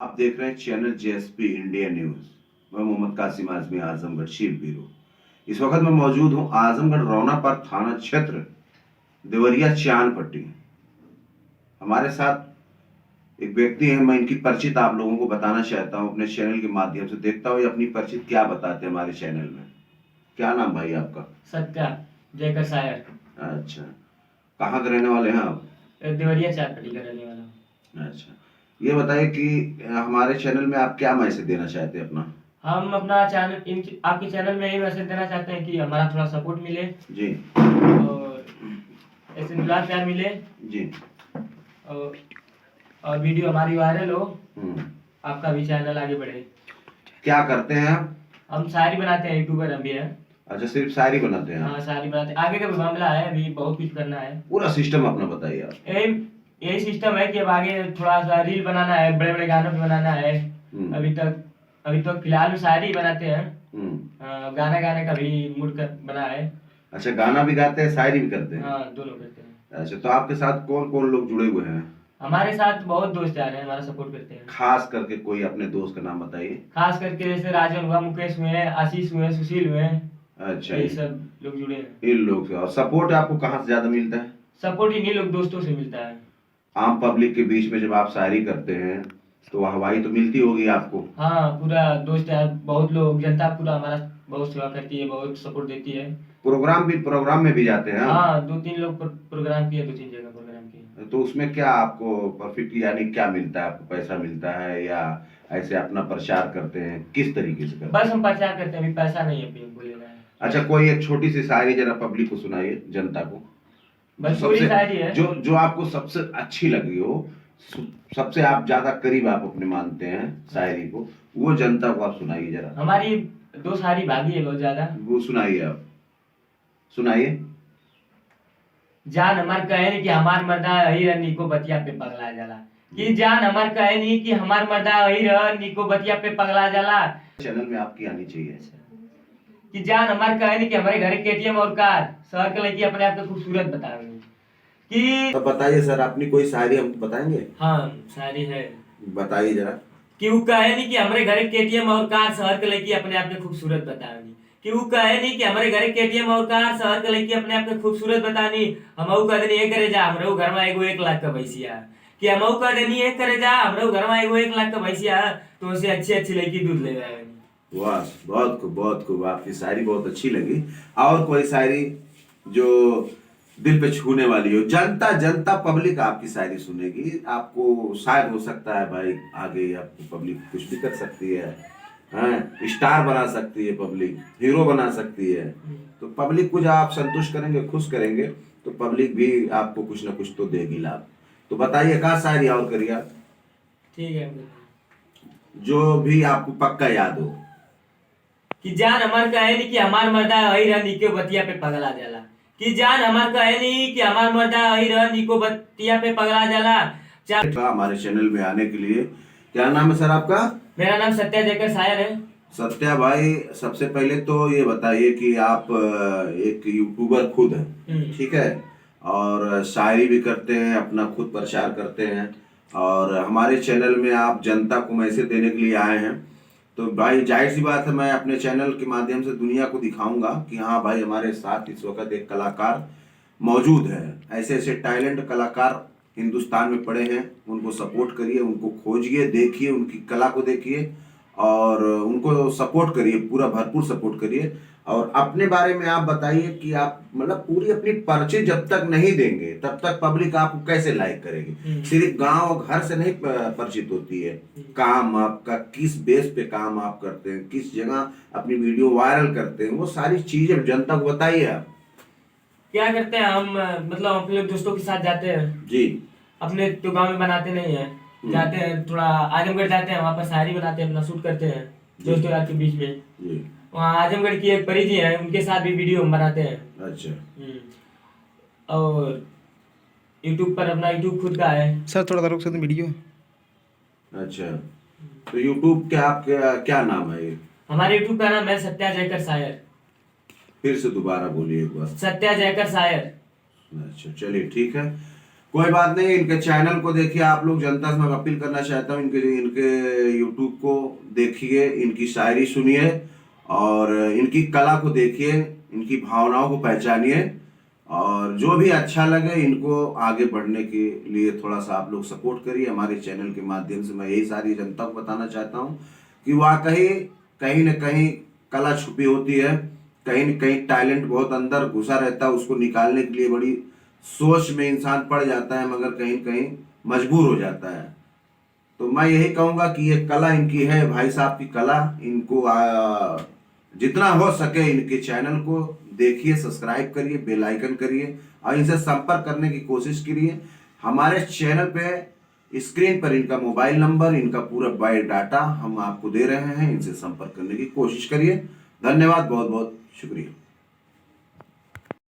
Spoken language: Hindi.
आप देख रहे हैं चैनल जेएसपी इंडिया न्यूज। मैं मोहम्मद कासिम आजमी आजमगढ़ शील ब्यूरो। इस वक्त मैं मौजूद हूं आजमगढ़ रौनापर थाना क्षेत्र देवरिया चांद पट्टी। हमारे साथ एक व्यक्ति हैं, मैं इनकी परिचित आप लोगों को बताना चाहता हूं अपने चैनल के माध्यम से। देखता हूं ये अपनी परिचित क्या बताते हैं हमारे चैनल में। क्या नाम भाई आपका? सत्या जयकर सायर। अच्छा, कहाँ के रहने वाले हैं आप? देवरिया चांद पट्टी का रहने वाला हूँ। अच्छा, ये बताइए कि हमारे चैनल में आप क्या मैसेज देना चाहते हैं अपना? हम अपना चैनल आपके चैनल में यही मैसेज देना चाहते हैं कि हमारा थोड़ा सपोर्ट मिले जी, और ऐसे दुलार प्यार मिले जी, और वीडियो हमारी वायरल हो, आपका भी चैनल आगे बढ़े। क्या करते हैं आप? हम शायरी बनाते हैं, यूट्यूबर हम भी हैं। अच्छा, सिर्फ शायरी बनाते हैं आप? हाँ, शायरी बनाते हैं। आगे का भी मामला है, अभी बहुत कुछ करना है। पूरा सिस्टम अपना बताइए आप। यही सिस्टम है कि अब आगे थोड़ा सा रील बनाना है, बड़े बड़े गानों पे बनाना है। अभी तक फिलहाल में शायरी बनाते हैं। गाना गाने का भी मूड बना है। अच्छा, गाना भी गाते हैं, शायरी भी करते हैं? हाँ, दोनों करते हैं। अच्छा, तो आपके साथ कौन कौन लोग जुड़े हुए हैं? हमारे साथ बहुत दोस्त आ रहे हैं, हमारा सपोर्ट करते हैं। खास करके कोई अपने दोस्त का नाम बताइए। खास करके जैसे राजन हुआ, मुकेश हुए, आशीष हुए, सुशील हुए। अच्छा, ये सब लोग जुड़े हैं। इन लोग से। और सपोर्ट आपको कहाँ से ज्यादा मिलता है? सपोर्ट इन्हीं लोग दोस्तों से मिलता है। आम पब्लिक के बीच में जब आप शायरी करते हैं तो वाहवाही तो मिलती होगी आपको? हाँ, पूरा दोस्त है, बहुत लोग, जनता पूरा हमारा बहुत सेवा करती है, बहुत सपोर्ट देती है। प्रोग्राम में भी जाते हैं? हाँ, 2-3 लोग प्रोग्राम किए, 2-3 जगह प्रोग्राम किए। तो उसमें क्या आपको प्रॉफिट यानी क्या मिलता है? आपको पैसा मिलता है या ऐसे अपना प्रचार करते हैं? किस तरीके से करते हैं? बस हम प्रचार करते हैं, अभी पैसा नहीं है, अभी हमको लेना है। अच्छा, कोई एक छोटी सी शायरी जरा पब्लिक को सुनाइए, जनता को। बस पूरी शायरी है जो आपको सबसे अच्छी लगी हो, सबसे आप ज्यादा करीब आप अपने मानते हैं शायरी को, वो जनता को आप सुनाइए जरा। हमारी 2 शायरी भागी है बहुत ज्यादा। वो सुनाइए, आप सुनाइए। जान हमार कहे नहीं कि हमार मर्दा अही निको बतिया पे पगला जाला। कि जान हमार कहे नहीं कि हमार मर्दा अही निको बतिया पे पगला जाला। चैनल में आपकी आनी चाहिए। कि जान हमार कहे नहीं कि हमारे घर केटीएम और कार, शहर के लड़की अपने आप को खूबसूरत बता रही कि। तो बताइए सर, अपनी कोई शायरी हमको बताएंगे? हाँ, शायरी है, बताइए जरा। कि वो कहे नहीं कि हमारे घर केटीएम और कार, शहर के लड़की अपने आप में खूबसूरत बतानी। कि वो कहे नहीं कि हमारे घर केटीएम और कार, शहर के लड़की अपने आप में खूबसूरत बतानी। हमहू कह देनी एक करे जा, हमरे घर में एगो 1 लाख का भैंसिया। कि हमहू कह देनी एक करे जा, हमरे घर में एगो 1 लाख का भैंसिया, तो उसे अच्छी अच्छी लड़की दूध ले जाए। वाह, बहुत खूब, बहुत खूब। आपकी शायरी बहुत अच्छी लगी। और कोई शायरी जो दिल पे छूने वाली हो? जनता जनता पब्लिक आपकी शायरी सुनेगी, आपको शायद हो सकता है भाई आगे आपको पब्लिक कुछ भी कर सकती है, स्टार बना सकती है, पब्लिक हीरो बना सकती है। तो पब्लिक को जब आप संतुष्ट करेंगे, खुश करेंगे, तो पब्लिक भी आपको कुछ ना कुछ तो देगी लाभ। तो बताइए का शायरी और करिए आप। ठीक है, जो भी आपको पक्का याद हो। कि जान हमार कहे नहीं कि हमार मर्दा अही निको बतिया पे पगला जाला। कि जान हमार कहे नहीं कि हमार मर्दा अही निको बतिया पे पगला जाला। हमारे चैनल में आने के लिए क्या नाम है सर आपका? मेरा नाम सत्या जयकर सायर है। सत्या भाई, सबसे पहले तो ये बताइए कि आप एक यूट्यूबर खुद हैं, ठीक है, और शायरी भी करते हैं, अपना खुद प्रचार करते हैं, और हमारे चैनल में आप जनता को मैसेज देने के लिए आए हैं। तो भाई जाहिर सी बात है, मैं अपने चैनल के माध्यम से दुनिया को दिखाऊंगा कि हाँ भाई, हमारे साथ इस वक्त एक कलाकार मौजूद है। ऐसे ऐसे टैलेंट कलाकार हिंदुस्तान में पड़े हैं, उनको सपोर्ट करिए, उनको खोजिए, देखिए, उनकी कला को देखिए और उनको सपोर्ट करिए, पूरा भरपूर सपोर्ट करिए। और अपने बारे में आप बताइए कि आप मतलब पूरी अपनी परिचय जब तक नहीं देंगे तब तक पब्लिक आपको कैसे लाइक करेगी? सिर्फ गांव और घर से नहीं परिचित होती है। काम आपका किस बेस पे काम आप करते हैं, किस जगह अपनी वीडियो वायरल करते हैं, वो सारी चीजें जनता को बताइए आप। क्या करते हैं हम, मतलब अपने दोस्तों के साथ जाते हैं जी। अपने तो गांव में बनाते नहीं है, जाते हैं थोड़ा आजमगढ़ जाते हैं, वहाँ पर शायरी बनाते हैं, अपना शूट करते हैं दोस्तों यार के बीच में। जी। वहाँ आजमगढ़ की एक परी जी है, उनके साथ भी वीडियो हम बनाते हैं। अच्छा। और यूट्यूब पर अपना यूट्यूब खुद का है। सर थोड़ा सा रुक सकते वीडियो। अच्छा, तो यूट्यूब क्या आपका क्या नाम है? ये हमारे यूट्यूब का नाम है सत्या जयकर सायर। फिर से दोबारा बोलिए एक बार। सत्या जयकर सायर। अच्छा, चलिए ठीक है। कोई बात नहीं, इनके चैनल को देखिए आप लोग, जनता से मैं अपील करना चाहता हूँ, इनके यूट्यूब को देखिए, इनकी शायरी सुनिए और इनकी कला को देखिए, इनकी भावनाओं को पहचानिए और जो भी अच्छा लगे इनको आगे बढ़ने के लिए थोड़ा सा आप लोग सपोर्ट करिए। हमारे चैनल के माध्यम से मैं यही सारी जनता को बताना चाहता हूँ कि वाकई कहीं न कहीं कला छुपी होती है, कहीं न कहीं टैलेंट बहुत अंदर घुसा रहता है, उसको निकालने के लिए बड़ी सोच में इंसान पड़ जाता है, मगर कहीं न कहीं मजबूर हो जाता है। तो मैं यही कहूँगा कि ये कला इनकी है, भाई साहब की कला, इनको जितना हो सके इनके चैनल को देखिए, सब्सक्राइब करिए, बेल आइकन करिए और इनसे संपर्क करने की कोशिश करिए। हमारे चैनल पे स्क्रीन पर इनका मोबाइल नंबर, इनका पूरा बायोडाटा हम आपको दे रहे हैं, इनसे संपर्क करने की कोशिश करिए। धन्यवाद, बहुत बहुत शुक्रिया।